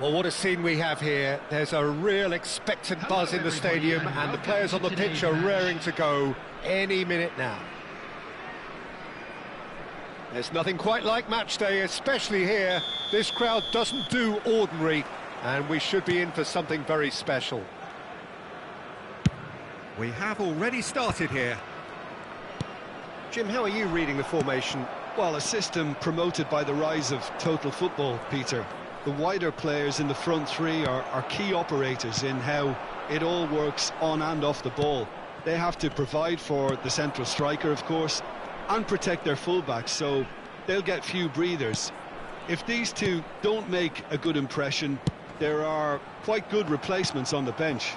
Well, what a scene we have here. There's a real expectant buzz in the stadium, and the players on the pitch are raring to go any minute now. There's nothing quite like match day, especially here. This crowd doesn't do ordinary, and we should be in for something very special. We have already started here. Jim, how are you reading the formation? Well, a system promoted by the rise of total football, Peter. The wider players in the front three are key operators in how it all works on and off the ball. They have to provide for the central striker, of course, and protect their fullbacks, so they'll get few breathers. If these two don't make a good impression, there are quite good replacements on the bench.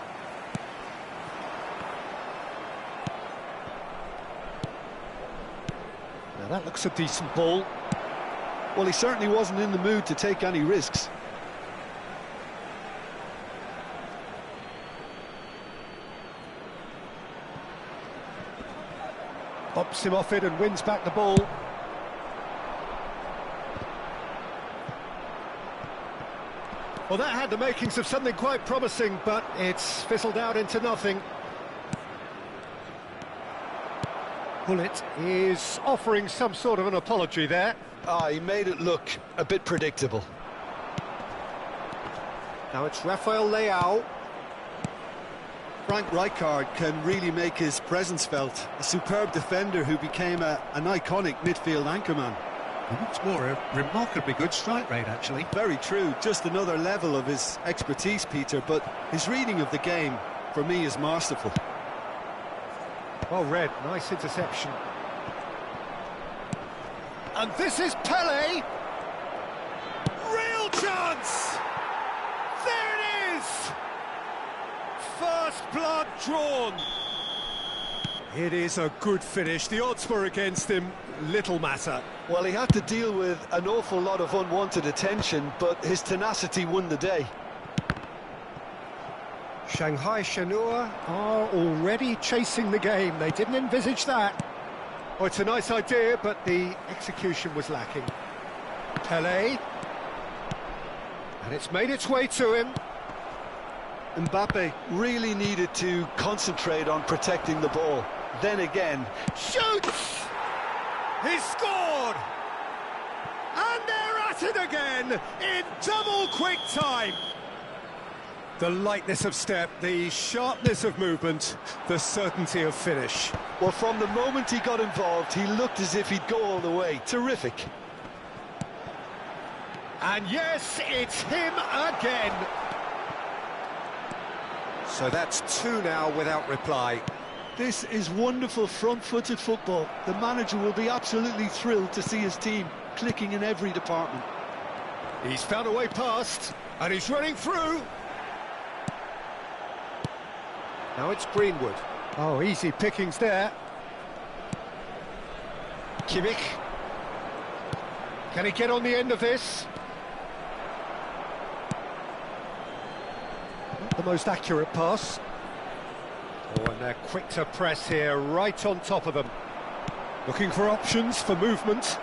Now that looks a decent ball. Well, he certainly wasn't in the mood to take any risks. Bumps him off it and wins back the ball. Well, that had the makings of something quite promising, but it's fizzled out into nothing. Bullet is offering some sort of an apology there. He made it look a bit predictable. Now it's Rafael Leao. Frank Rijkaard can really make his presence felt. A superb defender who became an iconic midfield anchorman. What's more, a remarkably good strike rate, actually. Very true, just another level of his expertise, Peter, but his reading of the game, for me, is masterful. Well read, nice interception. And this is Pele. Real chance! There it is! First blood drawn. It is a good finish. The odds were against him. Little matter. Well, he had to deal with an awful lot of unwanted attention, but his tenacity won the day. Shanghai Shenhua are already chasing the game. They didn't envisage that. Oh, it's a nice idea, but the execution was lacking. Pele. And it's made its way to him. Mbappe really needed to concentrate on protecting the ball. Then again, shoots! He scored! And they're at it again in double quick time. The lightness of step, the sharpness of movement, the certainty of finish. Well, from the moment he got involved, he looked as if he'd go all the way. Terrific. And yes, it's him again. So that's two now without reply. This is wonderful front-footed football. The manager will be absolutely thrilled to see his team clicking in every department. He's found a way past, and he's running through. Now it's Greenwood. Oh, easy pickings there. Kimmich. Can he get on the end of this? Not the most accurate pass. Oh, and they're quick to press here, right on top of them. Looking for options for movement.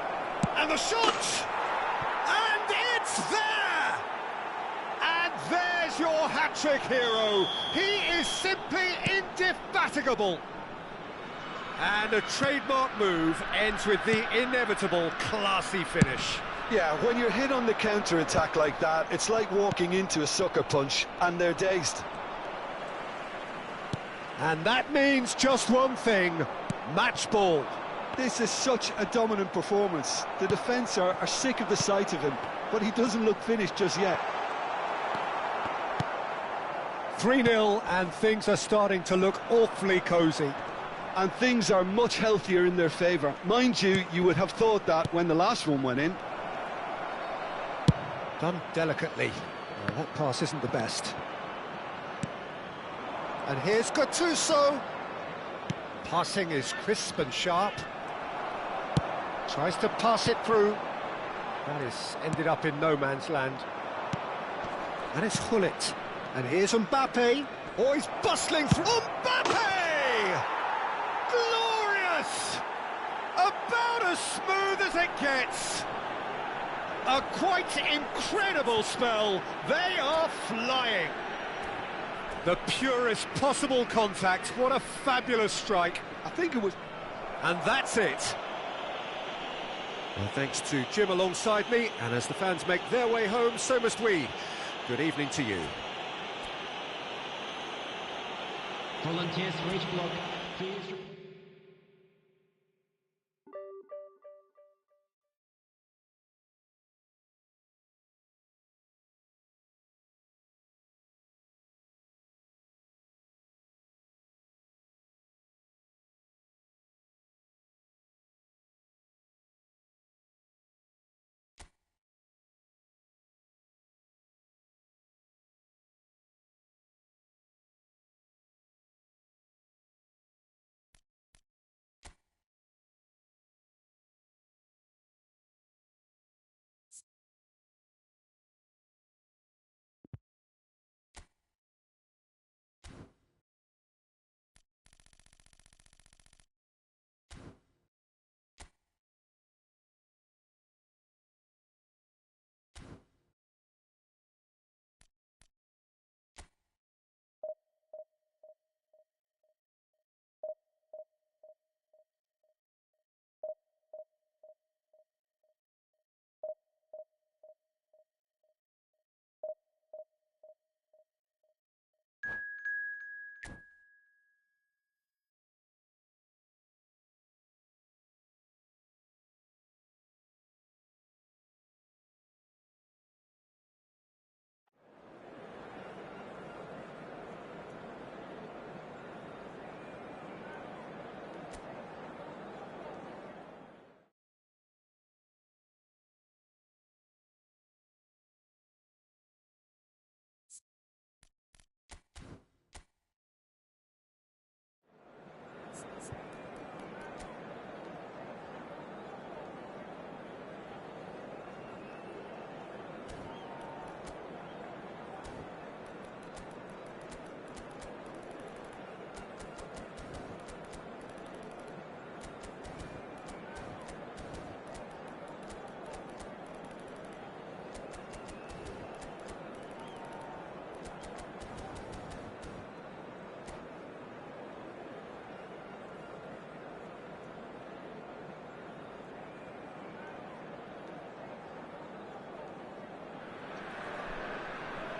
And the shot! And it's there! And there's your hat-trick hero. He is simply indefatigable. And a trademark move ends with the inevitable classy finish. Yeah, when you're hit on the counter-attack like that, it's like walking into a sucker punch, and they're dazed. And that means just one thing, match ball. This is such a dominant performance. The defence are sick of the sight of him, but he doesn't look finished just yet. 3-0, and things are starting to look awfully cosy. And things are much healthier in their favour. Mind you, you would have thought that when the last one went in. Done delicately. Well, that pass isn't the best. And here's Gattuso. Passing is crisp and sharp. Tries to pass it through. That is ended up in no man's land. And it's Hullet. And here's Mbappe. Oh, he's bustling through. Mbappe! Glorious! About as smooth as it gets. A quite incredible spell. They are flying. The purest possible contact. What a fabulous strike. I think it was... And that's it. Well, thanks to Jim alongside me, and as the fans make their way home, so must we. Good evening to you. Volunteers for each block, please.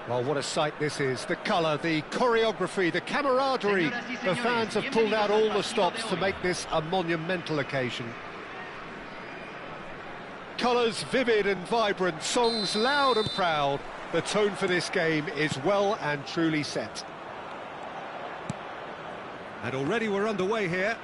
Well, what a sight this is. The colour, the choreography, the camaraderie. The fans have pulled out all the stops to make this a monumental occasion. Colours vivid and vibrant, songs loud and proud. The tone for this game is well and truly set. And already we're underway here.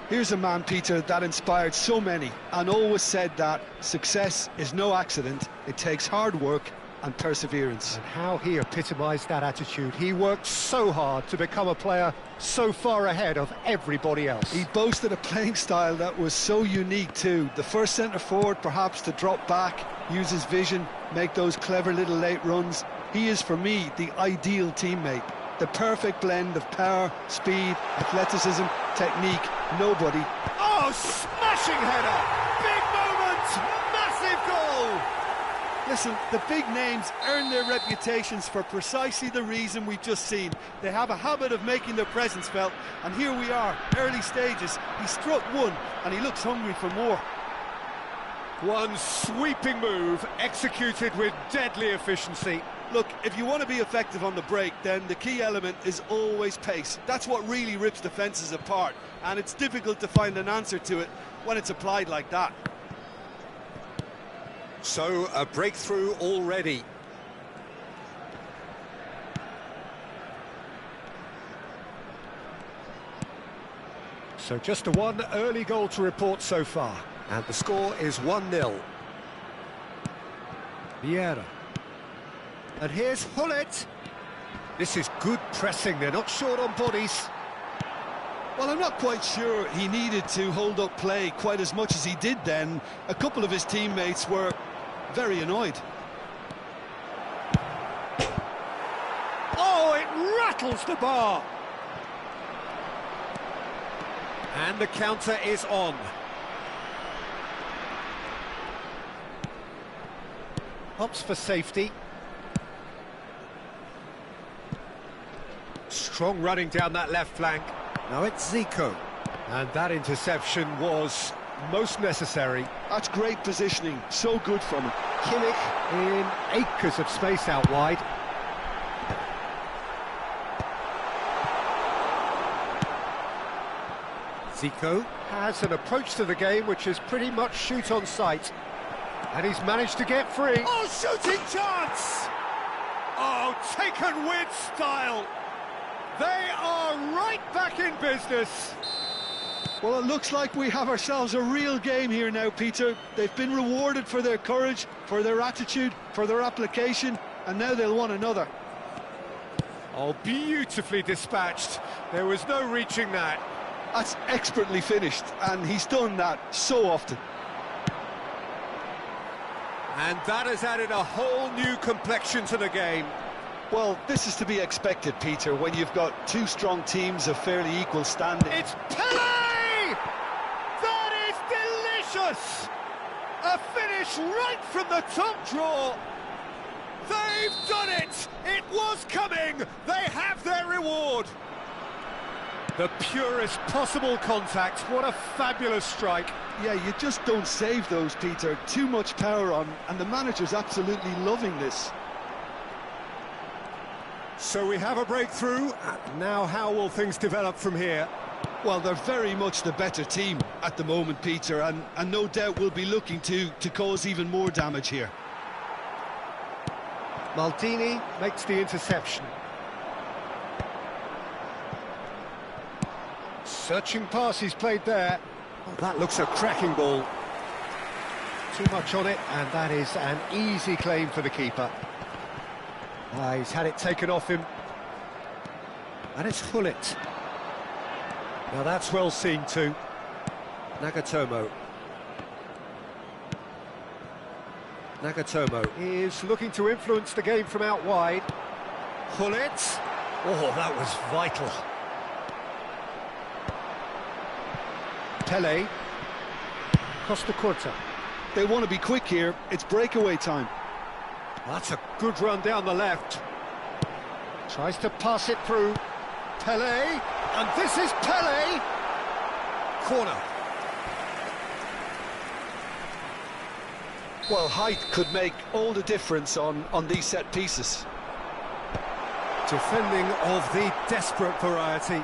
Here's a man, Peter, that inspired so many and always said that success is no accident. It takes hard work and perseverance. And how he epitomised that attitude. He worked so hard to become a player so far ahead of everybody else. He boasted a playing style that was so unique too. The first centre-forward perhaps to drop back, use his vision, make those clever little late runs. He is, for me, the ideal teammate. The perfect blend of power, speed, athleticism, technique. Nobody. Oh, smashing header! Big moment! Massive goal! Listen, the big names earn their reputations for precisely the reason we've just seen. They have a habit of making their presence felt, and here we are, early stages. He struck one, and he looks hungry for more. One sweeping move, executed with deadly efficiency. Look, if you want to be effective on the break, then the key element is always pace. That's what really rips defences apart, and it's difficult to find an answer to it when it's applied like that. So, a breakthrough already. So just the one early goal to report so far. And the score is 1-0. Vieira. And here's Hullet. This is good pressing, they're not short on bodies. Well, I'm not quite sure he needed to hold up play quite as much as he did then. A couple of his teammates were very annoyed. Oh, it rattles the bar! And the counter is on. Opts for safety. Strong running down that left flank. Now it's Zico. And that interception was most necessary. That's great positioning, so good from him. Kimmich in acres of space out wide. Zico has an approach to the game which is pretty much shoot on sight. And he's managed to get free. Oh, shooting chance! Oh, taken with style. They are right back in business. Well, it looks like we have ourselves a real game here now, Peter. They've been rewarded for their courage, for their attitude, for their application, and now they'll want another. Oh, beautifully dispatched. There was no reaching that. That's expertly finished, and he's done that so often. And that has added a whole new complexion to the game. Well, this is to be expected, Peter, when you've got two strong teams of fairly equal standing. It's Pele! That is delicious! A finish right from the top draw. They've done it! It was coming! They have their reward! The purest possible contact. What a fabulous strike. Yeah, you just don't save those, Peter. Too much power on, and the manager's absolutely loving this. So we have a breakthrough. Now how will things develop from here? Well, they're very much the better team at the moment, Peter, and no doubt will be looking to cause even more damage here. Maldini makes the interception. Searching pass he's played there. Oh, that looks a cracking ball. Too much on it, and that is an easy claim for the keeper. He's had it taken off him. And it's Hullet. Now that's well seen too. Nagatomo. Nagatomo is looking to influence the game from out wide. Hullet. Oh, that was vital. Pele. Costa Curta. They want to be quick here. It's breakaway time. That's a good run down the left. Tries to pass it through. Pele. And this is Pele. Corner. Well, height could make all the difference on these set pieces. Defending of the desperate variety.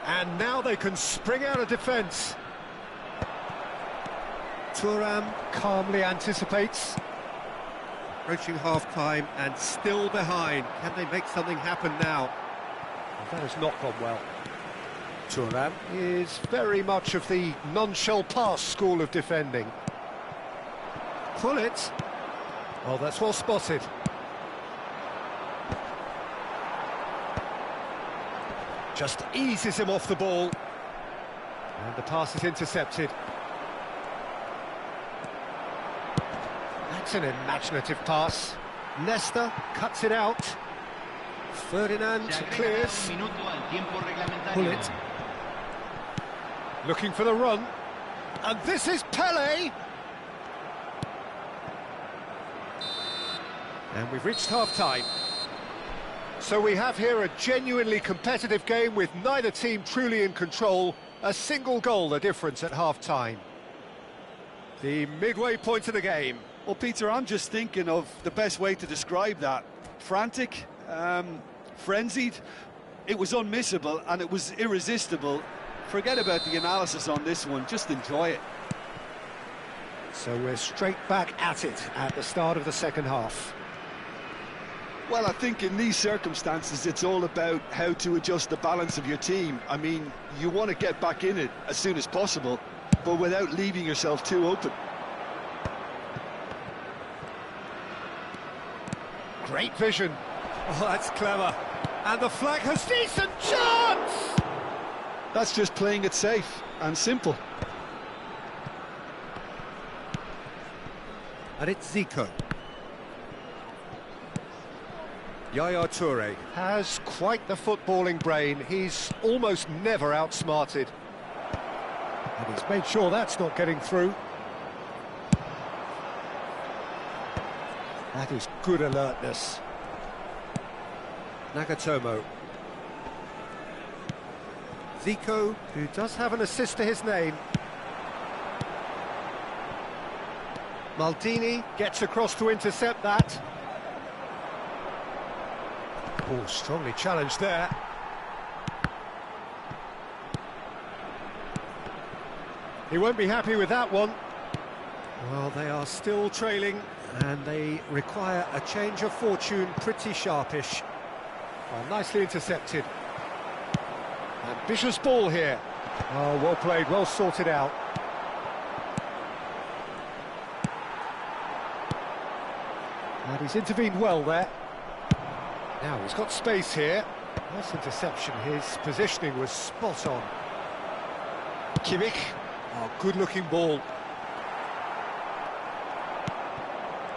And now they can spring out of defence. Thuram calmly anticipates. Approaching half-time and still behind. Can they make something happen now? Well, that has not gone well. Thuram is very much of the non-shell pass school of defending. Pull it. Oh, that's well spotted. Just eases him off the ball. And the pass is intercepted. That's an imaginative pass. Nesta cuts it out. Ferdinand clears. Pull it. Looking for the run. And this is Pele. And we've reached half-time. So we have here a genuinely competitive game with neither team truly in control. A single goal the difference at half-time. The midway point of the game. Well, Peter, I'm just thinking of the best way to describe that. Frantic, frenzied. It was unmissable and it was irresistible. Forget about the analysis on this one, just enjoy it. So we're straight back at it at the start of the second half. Well, I think in these circumstances, it's all about how to adjust the balance of your team. I mean, you want to get back in it as soon as possible, but without leaving yourself too open. Great vision. Oh, that's clever. And the flag has decent chance! That's just playing it safe and simple. And it's Zico. Yaya Toure has quite the footballing brain. He's almost never outsmarted. And he's made sure that's not getting through. That is good alertness. Nagatomo. Zico, who does have an assist to his name. Maldini gets across to intercept that. Oh, strongly challenged there. He won't be happy with that one. Well, they are still trailing, and they require a change of fortune pretty sharpish. Well, nicely intercepted. Ambitious ball here. Oh, well played, well sorted out. And he's intervened well there. Now he's got space here. Nice interception, his positioning was spot on. Kimmich. Oh, good-looking ball.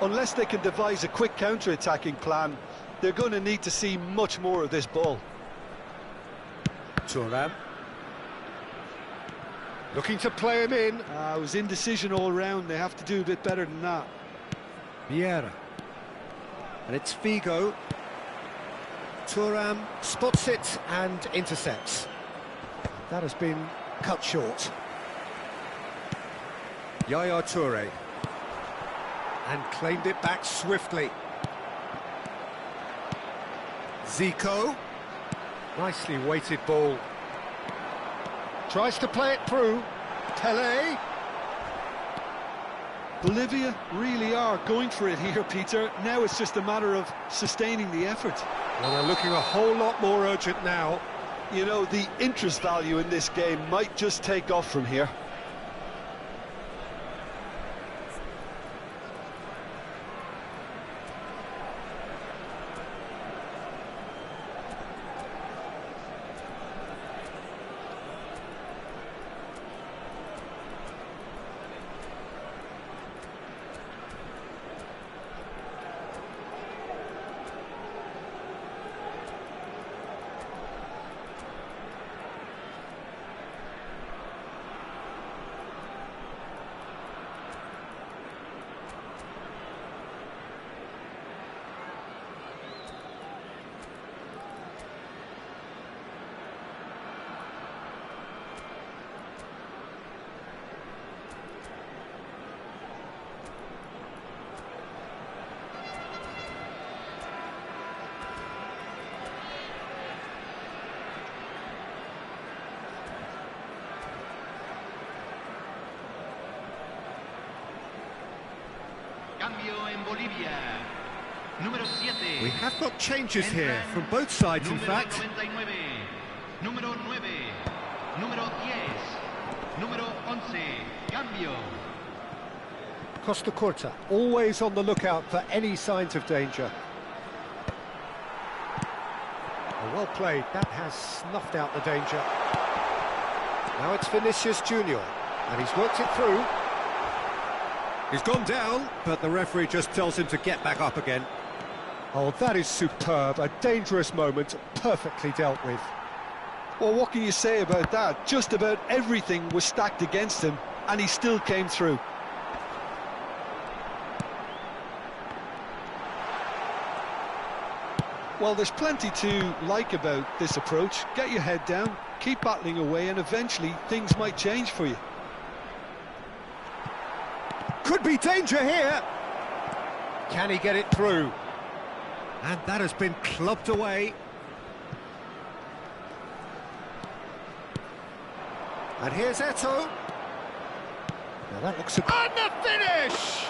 Unless they can devise a quick counter-attacking plan, they're going to need to see much more of this ball. Thuram. Looking to play him in. It was indecision all round. They have to do a bit better than that. Vieira. And it's Figo. Thuram spots it and intercepts. That has been cut short. Yaya Toure. And claimed it back swiftly. Zico. Nicely weighted ball. Tries to play it through. Pele. Bolivia really are going for it here, Peter. Now it's just a matter of sustaining the effort. Well, they're looking a whole lot more urgent now. You know, the interest value in this game might just take off from here. We have got changes here from both sides, in fact. Número 9, número 10, número 11, cambio. Costa Curta, always on the lookout for any signs of danger. Oh, well played, that has snuffed out the danger. Now it's Vinicius Junior, and he's worked it through. He's gone down, but the referee just tells him to get back up again. Oh, that is superb, a dangerous moment, perfectly dealt with. Well, what can you say about that? Just about everything was stacked against him, and he still came through. Well, there's plenty to like about this approach. Get your head down, keep battling away, and eventually things might change for you. Could be danger here. Can he get it through? And that has been clubbed away. And here's Eto'o. Now that looks... And the finish!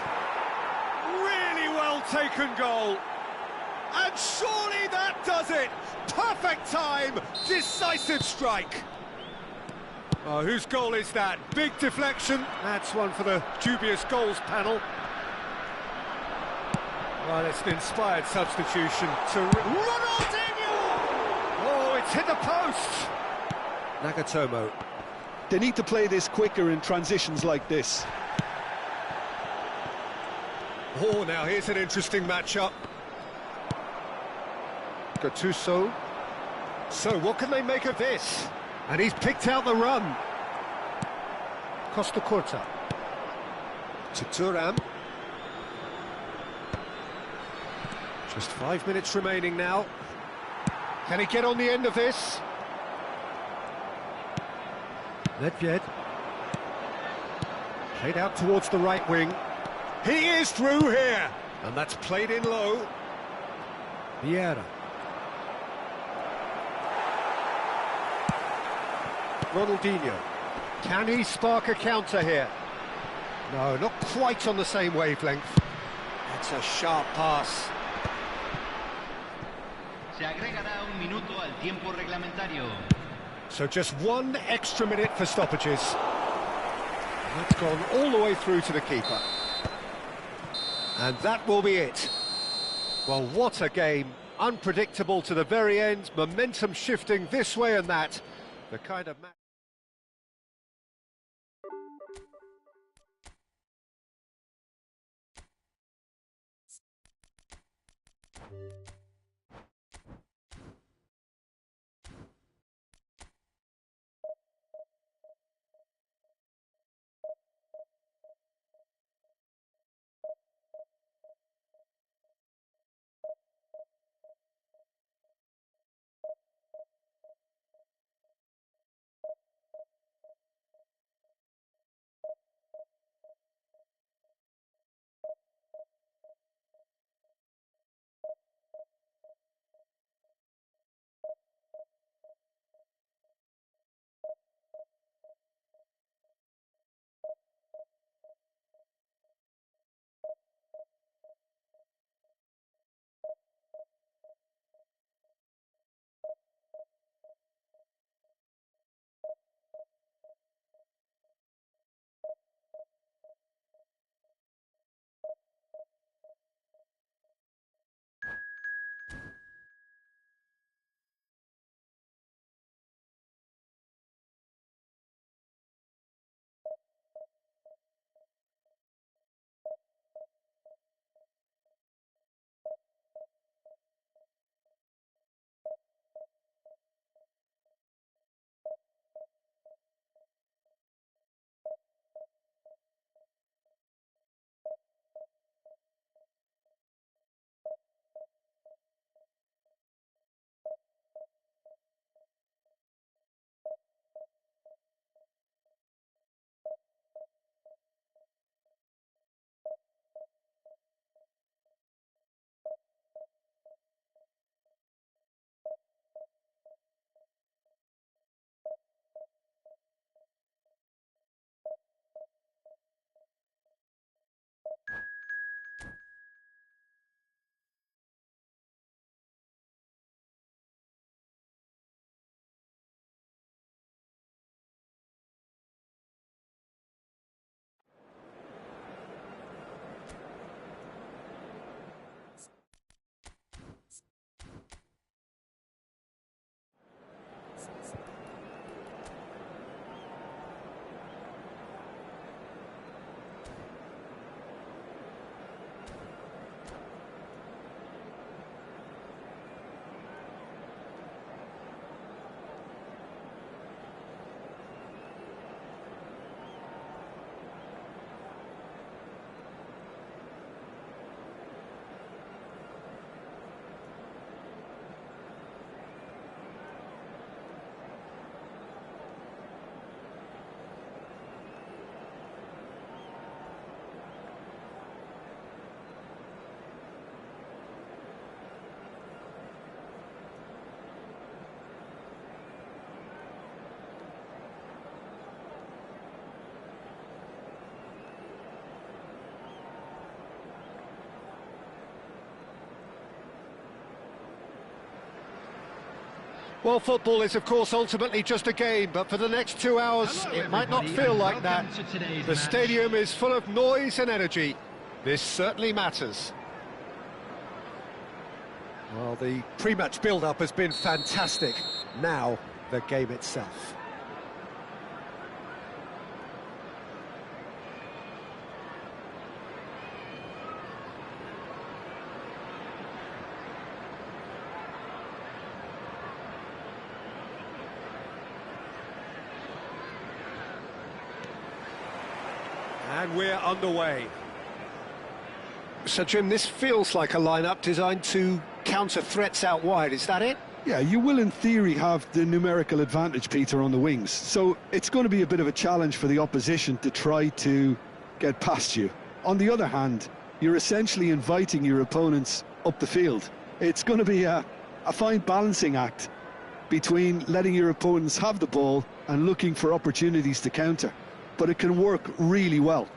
Really well taken goal. And surely that does it. Perfect time, decisive strike. Oh, whose goal is that? Big deflection. That's one for the dubious goals panel. Well, it's an inspired substitution to... Ronaldinho! Oh, it's hit the post! Nagatomo. They need to play this quicker in transitions like this. Oh, now here's an interesting matchup. Gattuso. So, what can they make of this? And he's picked out the run. Costa Curta. To Thuram. Just 5 minutes remaining now. Can he get on the end of this? Nedved. Played out towards the right wing. He is through here! And that's played in low. Vieira. Ronaldinho. Can he spark a counter here? No, not quite on the same wavelength. That's a sharp pass. Se agregará un minuto al tiempo reglamentario. So just 1 extra minute for stoppages. That's gone all the way through to the keeper. And that will be it. Well, what a game. Unpredictable to the very end. Momentum shifting this way and that. The kind of match... Well, football is, of course, ultimately just a game, but for the next 2 hours, it might not feel like that. The stadium is full of noise and energy. This certainly matters. Well, the pre-match build-up has been fantastic. Now, the game itself. And we're underway. So, Jim, this feels like a lineup designed to counter threats out wide, is that it? Yeah, you will in theory have the numerical advantage, Peter, on the wings. So it's going to be a bit of a challenge for the opposition to try to get past you. On the other hand, you're essentially inviting your opponents up the field. It's going to be a fine balancing act between letting your opponents have the ball and looking for opportunities to counter. But it can work really well.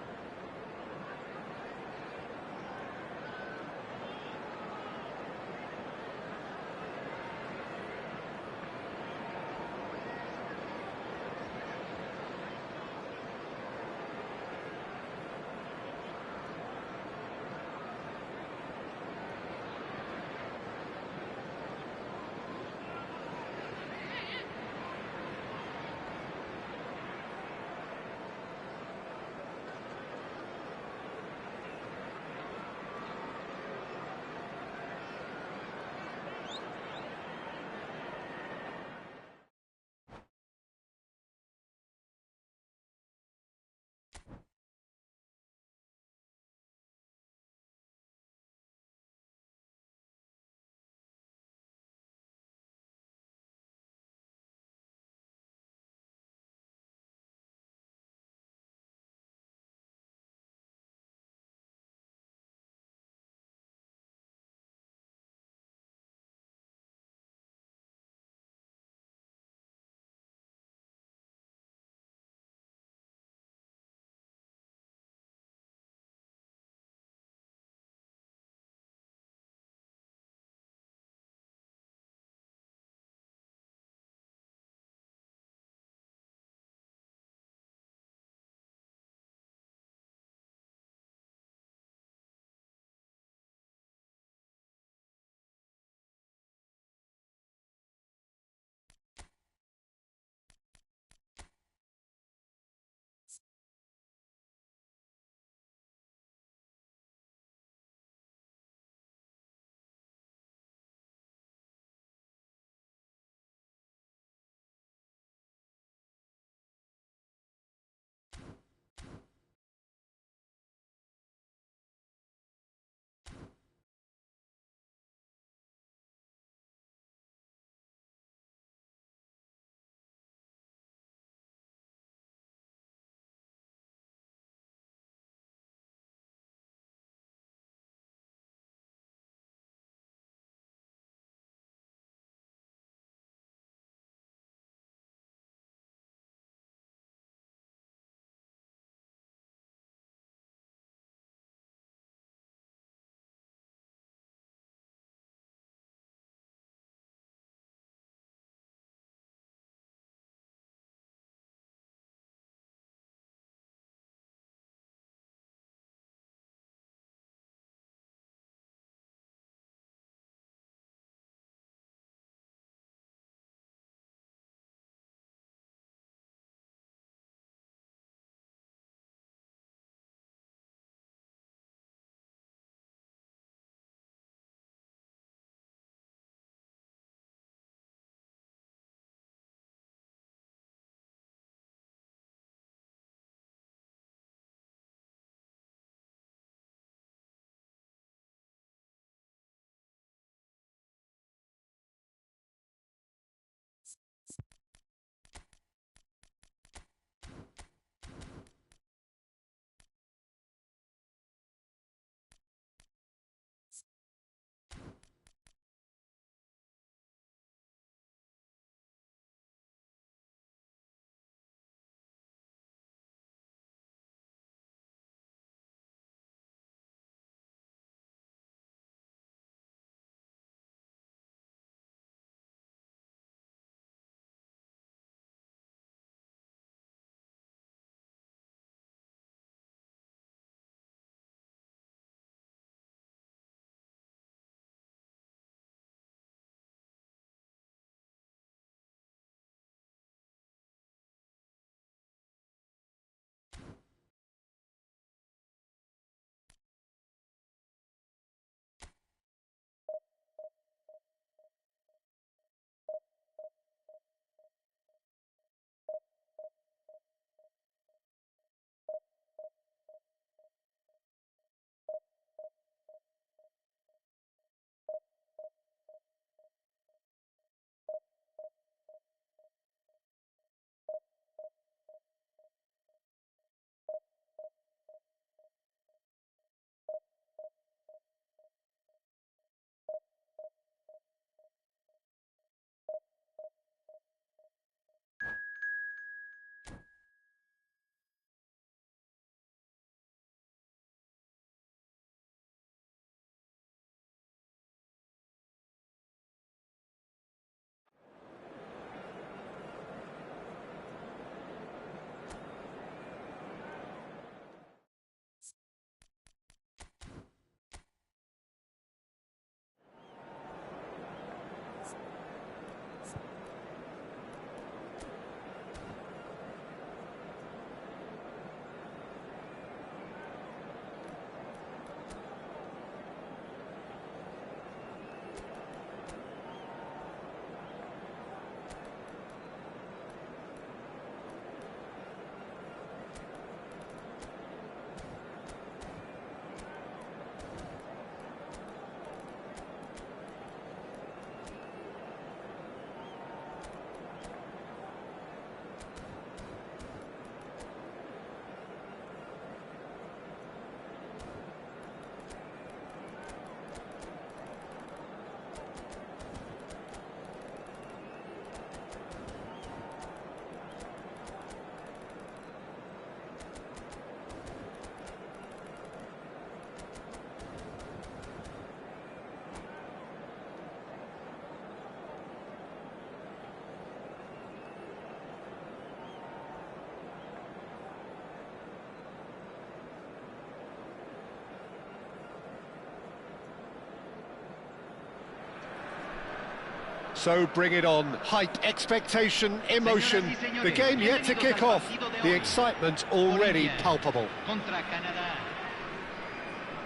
So bring it on. Hype, expectation, emotion. The game yet to kick off. The excitement already palpable.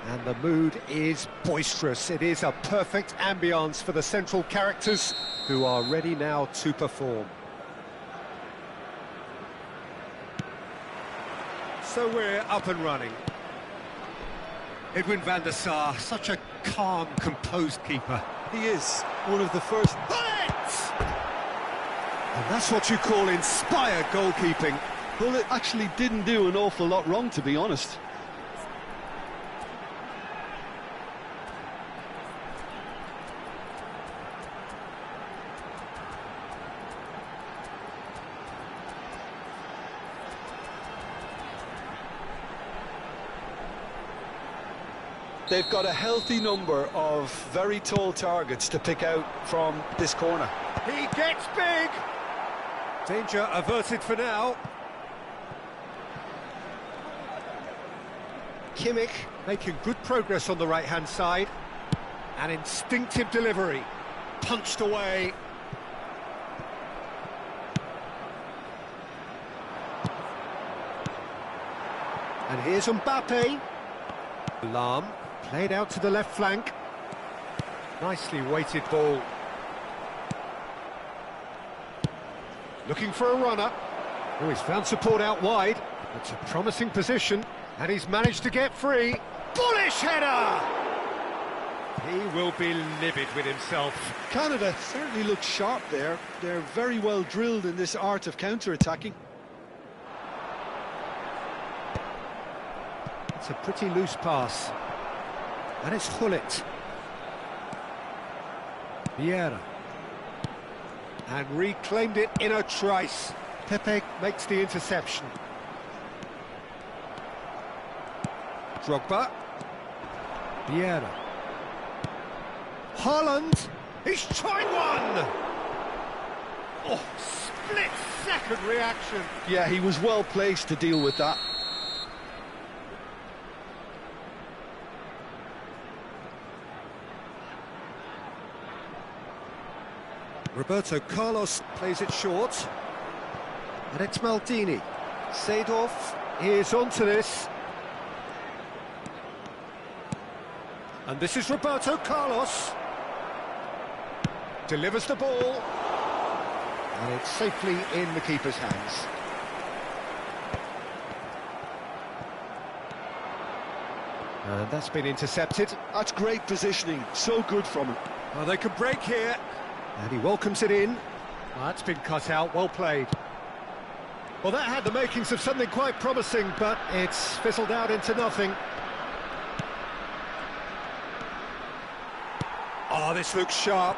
And the mood is boisterous. It is a perfect ambience for the central characters who are ready now to perform. So we're up and running. Edwin van der Sar, such a calm, composed keeper. He is one of the first. And that's what you call inspired goalkeeping. Well, it actually didn't do an awful lot wrong, to be honest. They've got a healthy number of very tall targets to pick out from this corner. He gets big! Danger averted for now. Kimmich making good progress on the right-hand side. An instinctive delivery. Punched away. And here's Mbappe. Lam. Played out to the left flank. Nicely weighted ball. Looking for a runner. Oh, he's found support out wide. It's a promising position, and he's managed to get free. Bullish header! He will be livid with himself. Canada certainly looks sharp there. They're very well drilled in this art of counter-attacking. It's a pretty loose pass. And it's Hullet. Vieira. And reclaimed it in a trice. Pepe makes the interception. Drogba. Vieira. Haaland. He's tried one! Oh, split-second reaction. Yeah, he was well placed to deal with that. Roberto Carlos plays it short. And it's Maldini. Seedorf is onto this. And this is Roberto Carlos. Delivers the ball. And it's safely in the keeper's hands. And that's been intercepted. That's great positioning. So good from him. Well, they can break here. And he welcomes it in. Well, that's been cut out, well played. Well, that had the makings of something quite promising, but it's fizzled out into nothing. Oh, this looks sharp.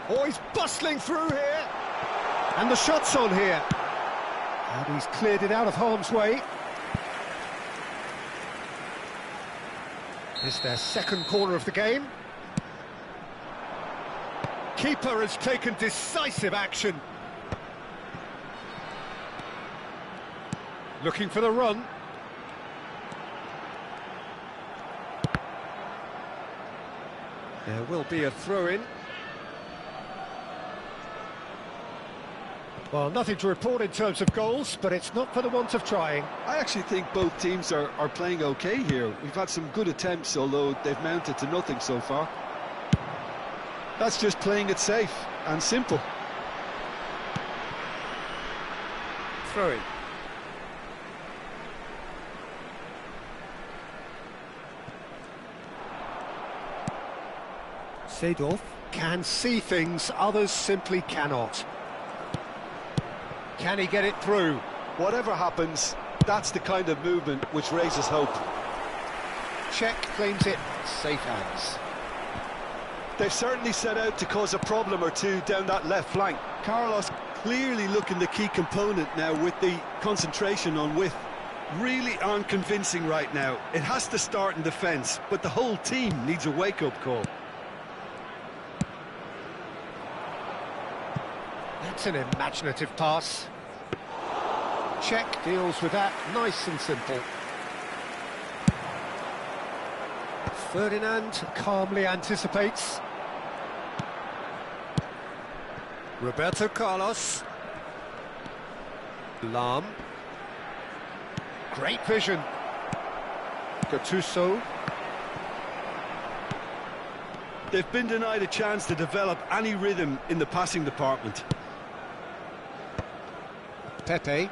Oh, he's bustling through here. And the shot's on here. And he's cleared it out of harm's way. It's their second corner of the game. Keeper has taken decisive action. Looking for the run. There will be a throw-in. Well, nothing to report in terms of goals, but it's not for the want of trying. I actually think both teams are playing okay here. We've had some good attempts, although they've mounted to nothing so far. That's just playing it safe and simple. Throw-in. Seedorf can see things others simply cannot. Can he get it through? Whatever happens, that's the kind of movement which raises hope. Czech claims it, safe hands. They've certainly set out to cause a problem or two down that left flank. Carlos clearly looking the key component now with the concentration on width. Really aren't convincing right now. It has to start in defence, but the whole team needs a wake-up call. That's an imaginative pass. Czech deals with that nice and simple. Ferdinand calmly anticipates. Roberto Carlos. Lahm. Great vision. Gattuso. They've been denied a chance to develop any rhythm in the passing department. Pepe.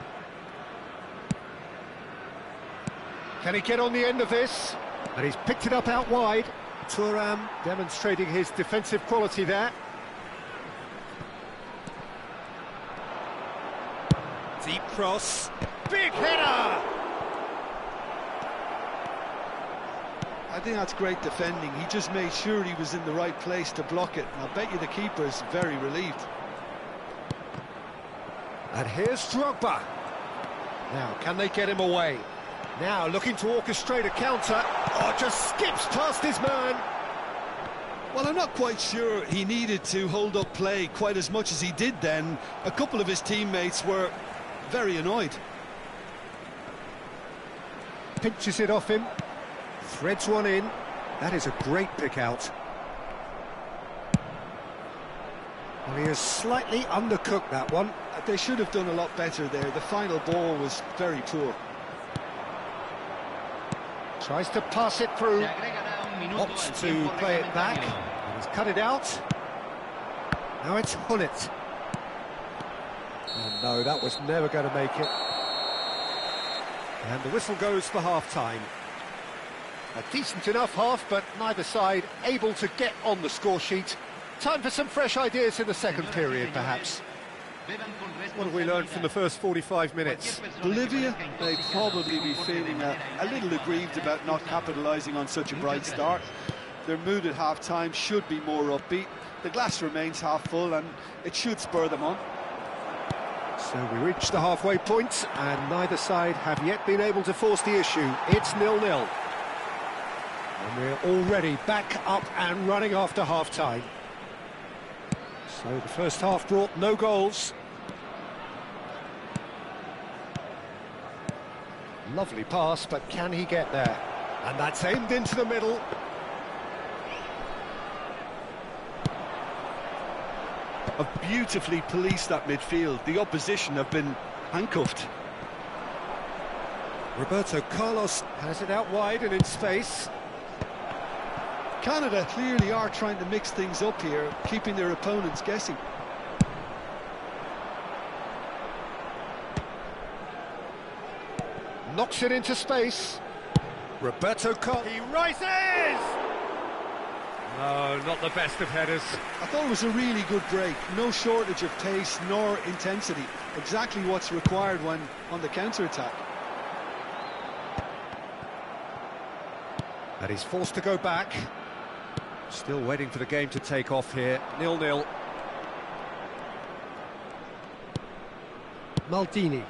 Can he get on the end of this? And he's picked it up out wide. Thuram demonstrating his defensive quality there. Deep cross. Big header! I think that's great defending. He just made sure he was in the right place to block it. And I bet you the keeper's very relieved. And here's Drogba. Now, can they get him away? Now, looking to orchestrate a counter. Oh, just skips past his man. Well, I'm not quite sure he needed to hold up play quite as much as he did then. A couple of his teammates were very annoyed. Pinches it off him. Threads one in. That is a great pick out. Well, he has slightly undercooked that one. They should have done a lot better there. The final ball was very poor. Tries to pass it through. Opts to play it back. He's cut it out. Now it's Hullet. Oh no, that was never going to make it. And the whistle goes for half-time. A decent enough half, but neither side able to get on the score sheet. Time for some fresh ideas in the second period, perhaps. What have we learned from the first 45 minutes? Bolivia may probably be feeling a little aggrieved about not capitalising on such a bright start. Their mood at half-time should be more upbeat. The glass remains half full and it should spur them on. So we reach the halfway point and neither side have yet been able to force the issue. It's 0-0. And we're already back up and running after half-time. So the first half brought no goals. Lovely pass, but can he get there? And that's aimed into the middle. Have beautifully policed that midfield. The opposition have been handcuffed. Roberto Carlos has it out wide and in space. Canada clearly are trying to mix things up here, keeping their opponents guessing. Knocks it into space. Roberto Carlos. He rises! No, not the best of headers. I thought it was a really good break. No shortage of pace nor intensity. Exactly what's required when on the counter-attack. And he's forced to go back. Still waiting for the game to take off here. 0-0. Maldini.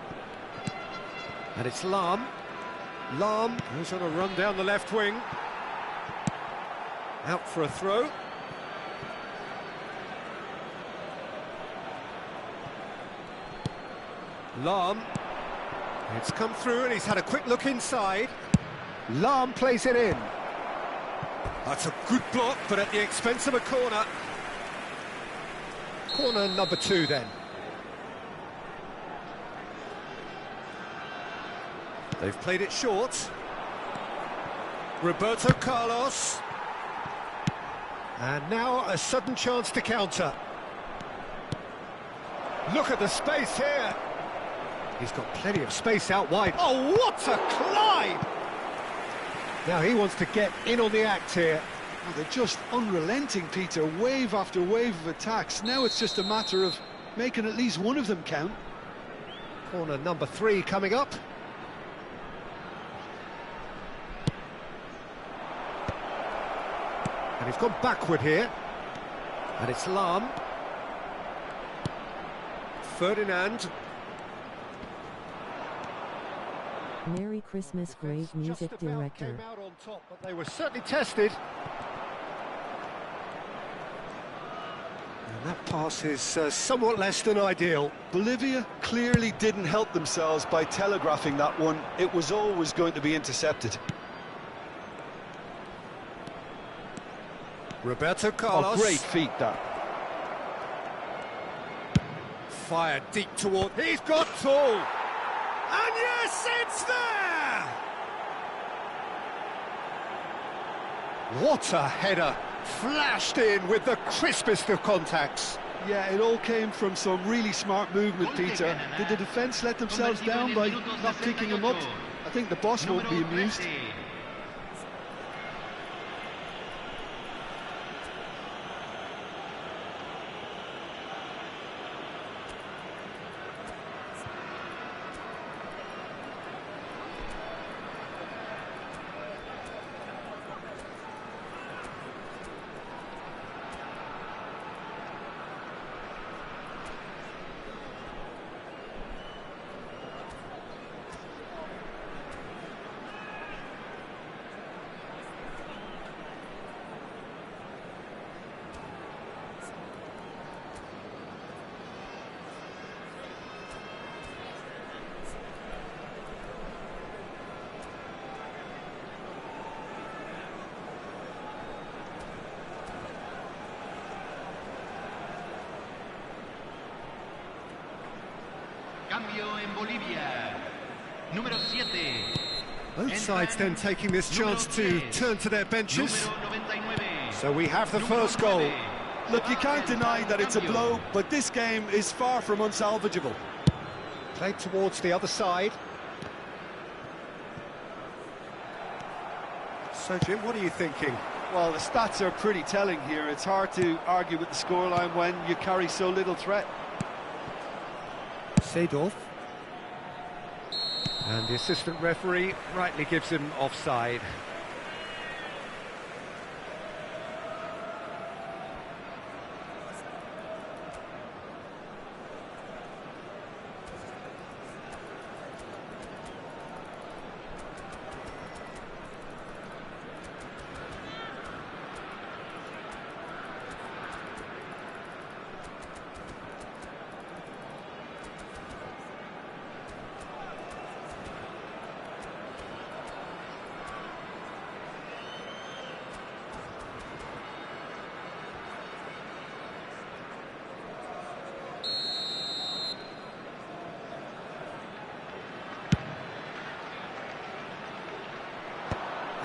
And it's Lahm. Lahm, who's on a run down the left wing. Out for a throw. Lahm. It's come through and he's had a quick look inside. Lahm plays it in. That's a good block, but at the expense of a corner. Corner number 2 then. They've played it short. Roberto Carlos. And now a sudden chance to counter. Look at the space here. He's got plenty of space out wide. Oh, what a climb! Now he wants to get in on the act here. Oh, they're just unrelenting, Peter. Wave after wave of attacks. Now it's just a matter of making at least one of them count. Corner number 3 coming up. And he's gone backward here. And it's Lahm. Ferdinand. Merry Christmas, great music director. Came out on top, but they were certainly tested. And that pass is somewhat less than ideal. Bolivia clearly didn't help themselves by telegraphing that one. It was always going to be intercepted. Roberto Oh, Carlos. great feat, that. Fired deep toward... He's got tall! And yes, it's there! What a header! Flashed in with the crispest of contacts. Yeah, it all came from some really smart movement, Peter. Did the defence let themselves down by not picking him up? I think the boss won't be amused. Cambio en Bolivia. Número 7. Both sides then taking this chance to turn to their benches. So we have the first goal. Look, you can't deny that it's a blow, but this game is far from unsalvageable. Played towards the other side. So, Jim, what are you thinking? Well, the stats are pretty telling here. It's hard to argue with the scoreline when you carry so little threat. Seedorf. And the assistant referee rightly gives him offside.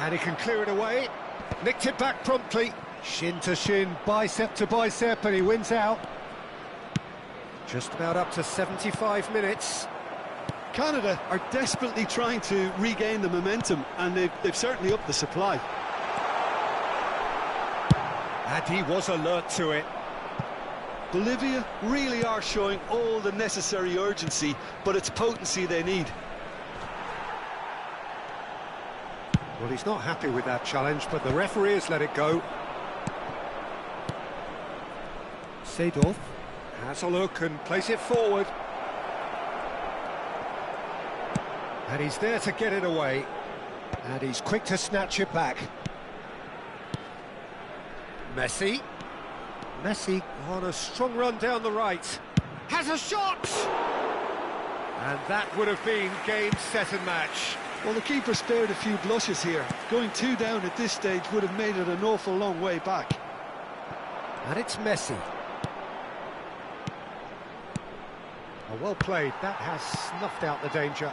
And he can clear it away. Nicked it back promptly. Shin to shin, bicep to bicep, and he wins out. Just about up to 75 minutes. Canada are desperately trying to regain the momentum, and they've certainly upped the supply. And he was alert to it. Bolivia really are showing all the necessary urgency, but it's potency they need. Well, he's not happy with that challenge, but the referee has let it go. Seedorf has a look and plays it forward. And he's there to get it away. And he's quick to snatch it back. Messi. Messi on a strong run down the right. Has a shot! And that would have been game, set and match. Well, the keeper spared a few blushes here. Going 2 down at this stage would have made it an awful long way back. And it's Messi. Oh, well played. That has snuffed out the danger.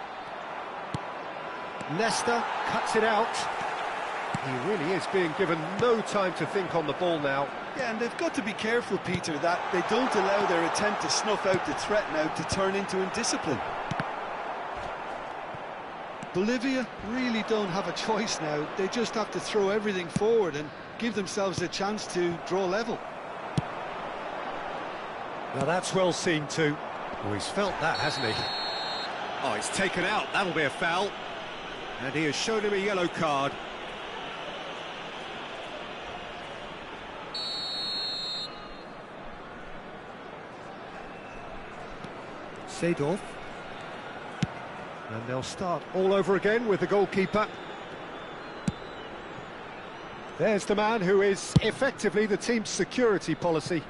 Leicester cuts it out. He really is being given no time to think on the ball now. Yeah, and they've got to be careful, Peter, that they don't allow their attempt to snuff out the threat now to turn into indiscipline. Bolivia really don't have a choice now. They just have to throw everything forward and give themselves a chance to draw level. Now that's well seen too. Oh, he's felt that, hasn't he? Oh, he's taken out. That'll be a foul. And he has shown him a yellow card. Seedorf. And they'll start all over again with the goalkeeper. There's the man who is effectively the team's security policy.